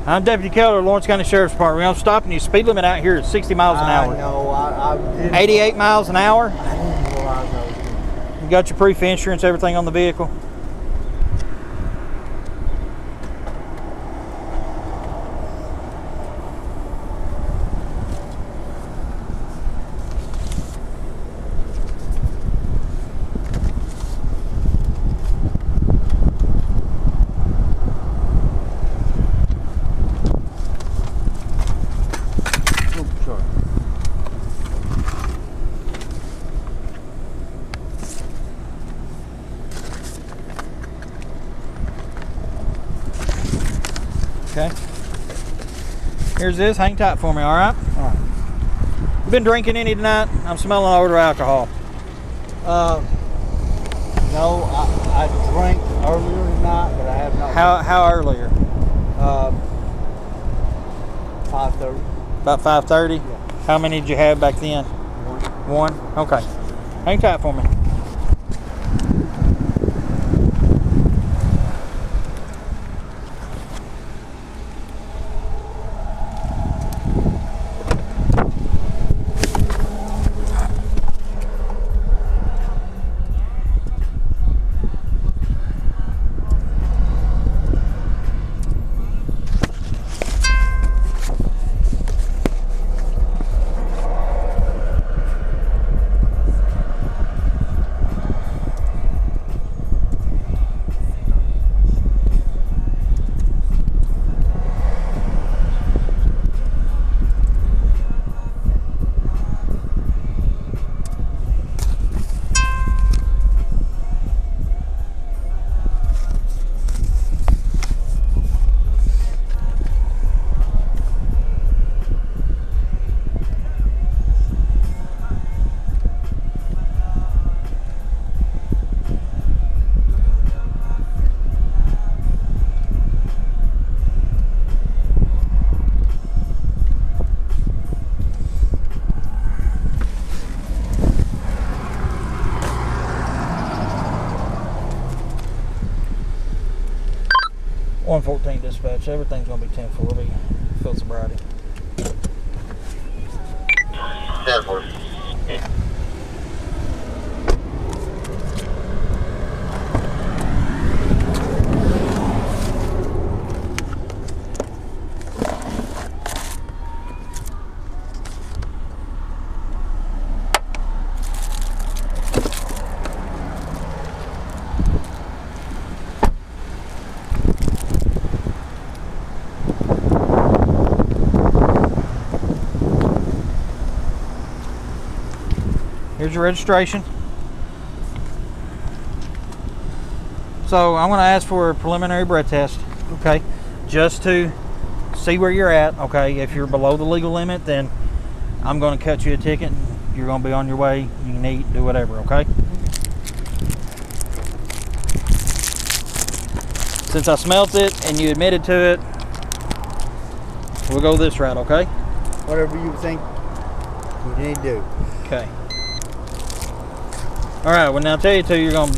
I'm Deputy Keller, Lawrence County Sheriff's Department. I'm stopping you. Speed limit out here is 60 miles an hour. I know. I didn't. 88 miles an hour. I didn't realize I was doing. You got your proof insurance, everything on the vehicle? Okay. Here's this. Hang tight for me, all right? All right. You been drinking any tonight? I'm smelling odor of alcohol. No, I drank earlier tonight, but I have not. How earlier? 5:30. About 5:30? Yeah. How many did you have back then? One. One? Okay. Hang tight for me. .114 dispatch. Everything's gonna be 10-4. We'll be full sobriety. 10-4. Here's your registration. So I'm going to ask for a preliminary breath test, okay, just to see where you're at, okay. If you're below the legal limit, then I'm going to cut you a ticket. You're going to be on your way. You can eat, do whatever, okay. Since I smelt it and you admitted to it, we'll go this route, okay. Whatever you think you need to do. Okay. All right, well now I tell you to, you're gonna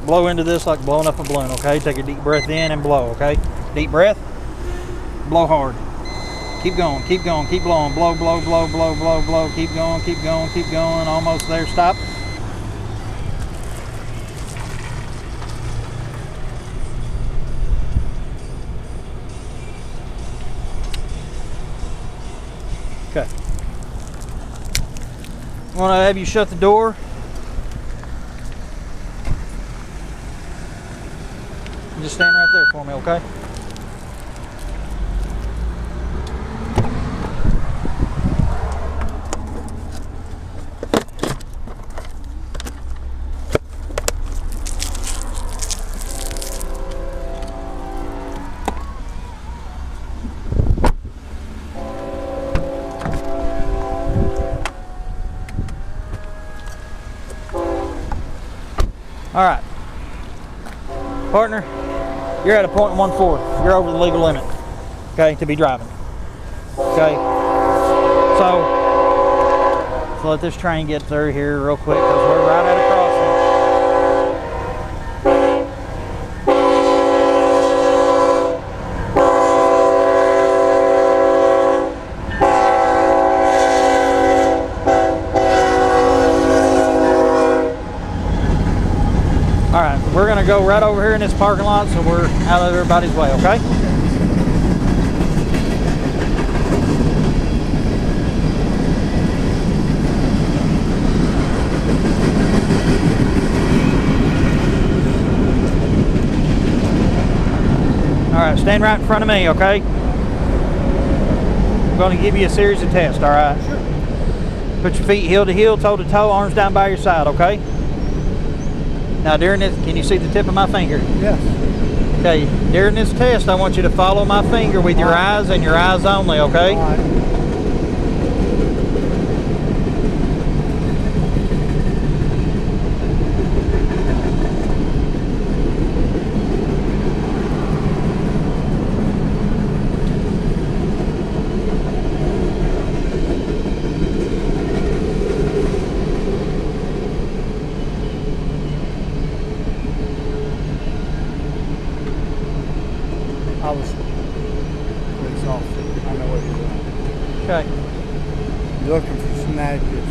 blow into this like blowing up a balloon, okay? Take a deep breath in and blow, okay? Deep breath, blow hard. Keep going, keep going, keep blowing. Blow, blow, blow, blow, blow, blow. Keep going, keep going, keep going. Almost there, stop. Okay. I'm gonna have you shut the door. Just stand right there for me, okay? All right, partner. You're at a .14. You're over the legal limit, okay, to be driving. Okay. So let this train get through here real quick because we're right at a crossing. to go right over here in this parking lot so we're out of everybody's way, okay? All right, stand right in front of me, okay? I'm going to give you a series of tests, all right? Sure. Put your feet heel to heel, toe to toe, arms down by your side, okay? Now during this, can you see the tip of my finger? Yes. Okay, during this test, I want you to follow my finger with your eyes and your eyes only, okay? All right. I was police officer. I know what you're doing. Okay. You're looking for snagmus.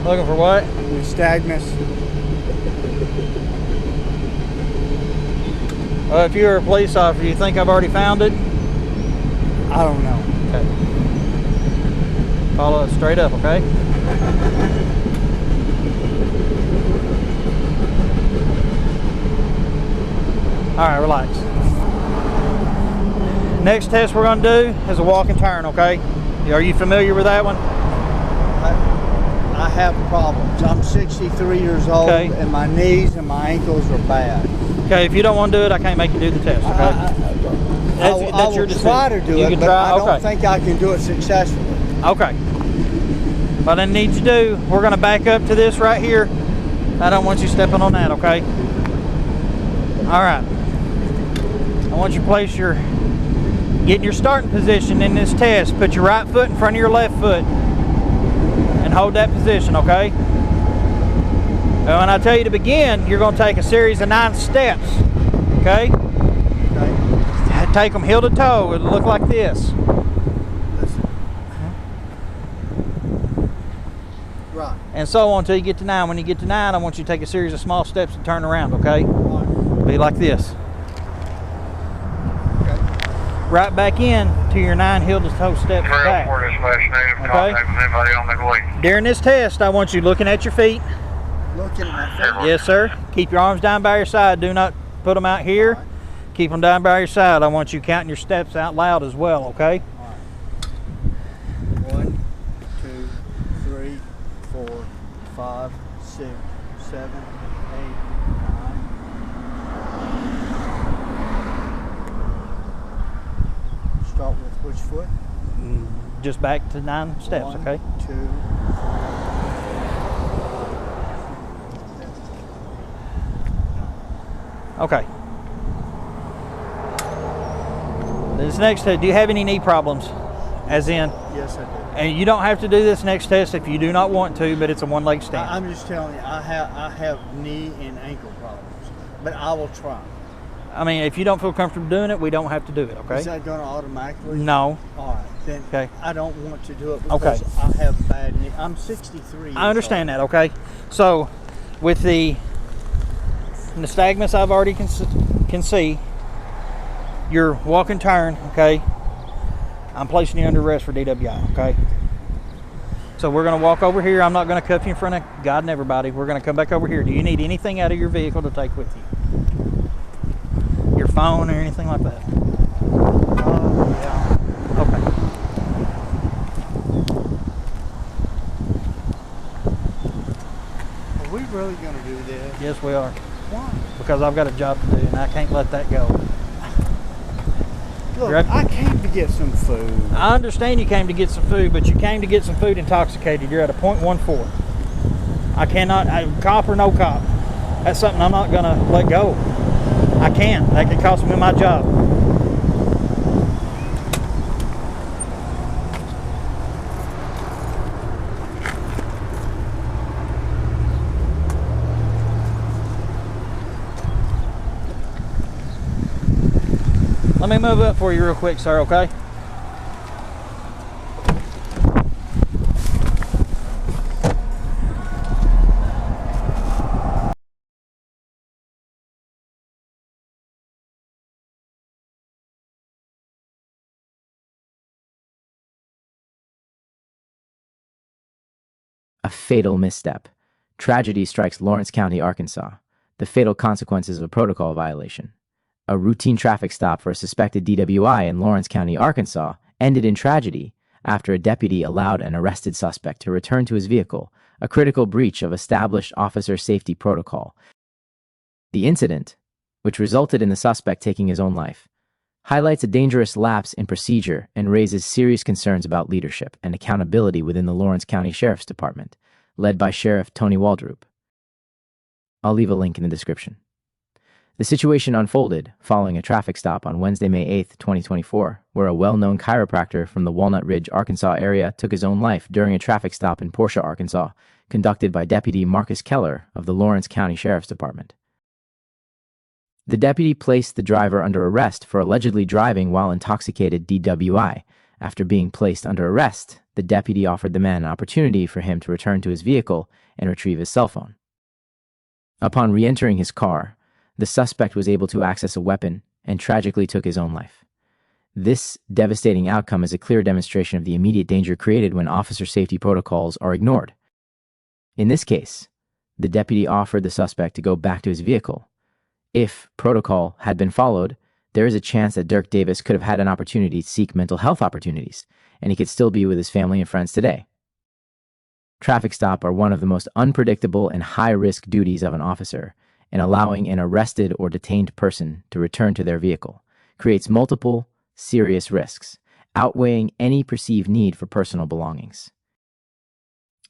Looking for what? Nystagmus. Well, if you're a police officer, you think I've already found it? I don't know. Okay. Follow it straight up, okay? All right, relax. Next test we're going to do is a walk and turn, okay? Are you familiar with that one? I have problems. I'm 63 years old, Okay. and my knees and my ankles are bad. Okay, if you don't want to do it, I can't make you do the test, okay? I That's your will decision. try to do You it, can but try, I don't okay. think I can do it successfully. Okay. What I need you to do, we're going to back up to this right here. I don't want you stepping on that, okay? All right. I want you to place your, get in your starting position in this test. Put your right foot in front of your left foot and hold that position, okay? And when I tell you to begin, you're going to take a series of 9 steps, okay? Okay. Take them heel to toe. It'll look like this. Right. And so on until you get to 9. When you get to 9, I want you to take a series of small steps and turn around, okay? Be like this. Okay. Right back in to your 9 heel to toe steps back. Okay. During this test, I want you looking at your feet. Looking at my finger. Yes, sir. Keep your arms down by your side. Do not put them out here. Keep them down by your side. I want you counting your steps out loud as well, okay? All right. 1, 2, 3, 4, 5, 6, 7, 8, 9. Start with which foot? Just back to 9 steps, 1, okay? 2, 3. Okay. This next test, do you have any knee problems? As in, Yes, I do. and you don't have to do this next test if you do not want to, but it's a one-leg stand. I'm just telling you, I have knee and ankle problems, but I will try. I mean, if you don't feel comfortable doing it, we don't have to do it, okay? Is that going to automatically? No. All right, then Okay. I don't want to do it because Okay. I have bad knee. I'm 63 years I understand old. that, okay? So, with the nystagmus I've already can see, your walk and turn, okay? I'm placing you under arrest for DWI, okay? So we're going to walk over here. I'm not going to cuff you in front of God and everybody. We're going to come back over here. Do you need anything out of your vehicle to take with you? Your phone or anything like that? Yeah. Okay. Are we really going to do this? Yes, we are. Why? Because I've got a job to do and I can't let that go. Look, You're- I came to get some food. I understand you came to get some food, but you came to get some food intoxicated. You're at a .14. I cannot, cop or no cop. That's something I'm not going to let go. I can't. That could cost me my job. Let me move up for you real quick, sir, okay? fatal misstep. Tragedy strikes Lawrence County, Arkansas. The fatal consequences of a protocol violation. A routine traffic stop for a suspected DWI in Lawrence County, Arkansas, ended in tragedy after a deputy allowed an arrested suspect to return to his vehicle, a critical breach of established officer safety protocol. The incident, which resulted in the suspect taking his own life, highlights a dangerous lapse in procedure and raises serious concerns about leadership and accountability within the Lawrence County Sheriff's Department, led by Sheriff Tony Waldrupe. I'll leave a link in the description. The situation unfolded following a traffic stop on Wednesday, May 8, 2024, where a well-known chiropractor from the Walnut Ridge, Arkansas area took his own life during a traffic stop in Portia, Arkansas, conducted by Deputy Marcus Keller of the Lawrence County Sheriff's Department. The deputy placed the driver under arrest for allegedly driving while intoxicated DWI. After being placed under arrest, the deputy offered the man an opportunity for him to return to his vehicle and retrieve his cell phone. Upon re-entering his car, the suspect was able to access a weapon and tragically took his own life. This devastating outcome is a clear demonstration of the immediate danger created when officer safety protocols are ignored. In this case, the deputy offered the suspect to go back to his vehicle. If protocol had been followed, there is a chance that Dirk Davis could have had an opportunity to seek mental health opportunities, and he could still be with his family and friends today. Traffic stops are one of the most unpredictable and high-risk duties of an officer, and allowing an arrested or detained person to return to their vehicle creates multiple serious risks, outweighing any perceived need for personal belongings.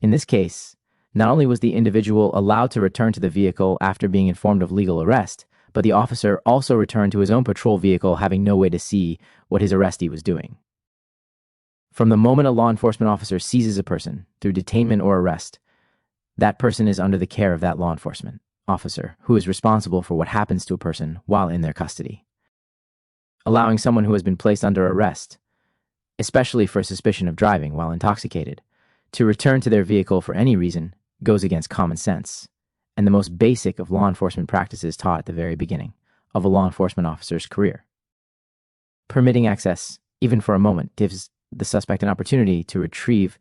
In this case, not only was the individual allowed to return to the vehicle after being informed of legal arrest, but the officer also returned to his own patrol vehicle having no way to see what his arrestee was doing. From the moment a law enforcement officer seizes a person through detainment or arrest, that person is under the care of that law enforcement officer who is responsible for what happens to a person while in their custody. Allowing someone who has been placed under arrest, especially for suspicion of driving while intoxicated, to return to their vehicle for any reason goes against common sense and the most basic of law enforcement practices taught at the very beginning of a law enforcement officer's career. Permitting access, even for a moment, gives the suspect an opportunity to retrieve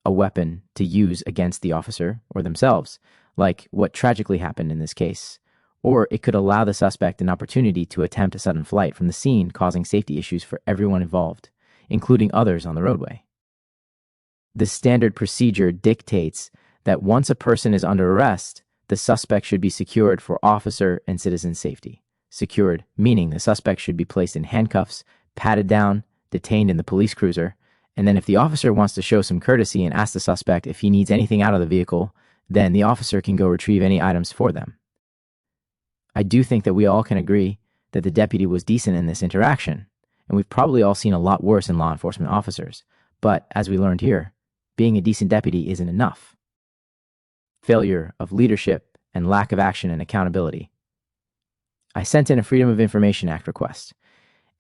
a weapon to use against the officer or themselves, like what tragically happened in this case, or it could allow the suspect an opportunity to attempt a sudden flight from the scene, causing safety issues for everyone involved, including others on the roadway. The standard procedure dictates that once a person is under arrest, the suspect should be secured for officer and citizen safety. Secured, meaning the suspect should be placed in handcuffs, patted down, detained in the police cruiser, and then if the officer wants to show some courtesy and ask the suspect if he needs anything out of the vehicle, then the officer can go retrieve any items for them. I do think that we all can agree that the deputy was decent in this interaction, and we've probably all seen a lot worse in law enforcement officers, but as we learned here, being a decent deputy isn't enough. Failure of leadership and lack of action and accountability. I sent in a Freedom of Information Act request,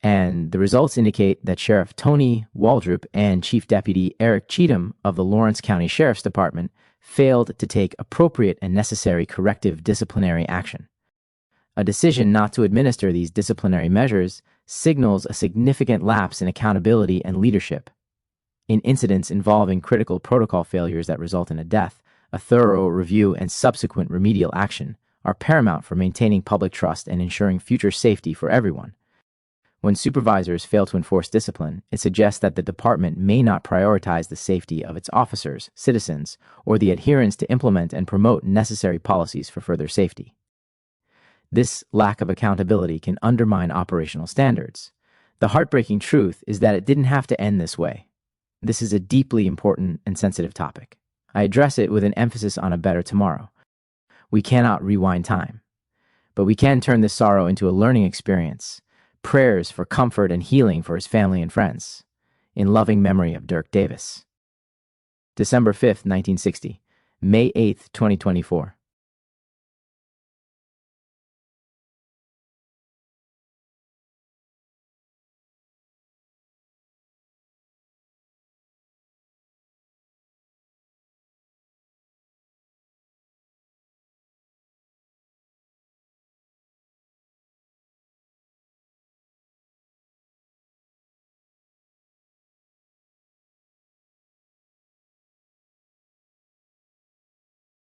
and the results indicate that Sheriff Tony Waldrupe and Chief Deputy Eric Cheatham of the Lawrence County Sheriff's Department failed to take appropriate and necessary corrective disciplinary action. A decision not to administer these disciplinary measures signals a significant lapse in accountability and leadership. In incidents involving critical protocol failures that result in a death, a thorough review and subsequent remedial action are paramount for maintaining public trust and ensuring future safety for everyone. When supervisors fail to enforce discipline, it suggests that the department may not prioritize the safety of its officers, citizens, or the adherence to implement and promote necessary policies for further safety. This lack of accountability can undermine operational standards. The heartbreaking truth is that it didn't have to end this way. This is a deeply important and sensitive topic. I address it with an emphasis on a better tomorrow. We cannot rewind time, but we can turn this sorrow into a learning experience, prayers for comfort and healing for his family and friends, in loving memory of Dirk Davis. December 5th, 1960, May 8th, 2024.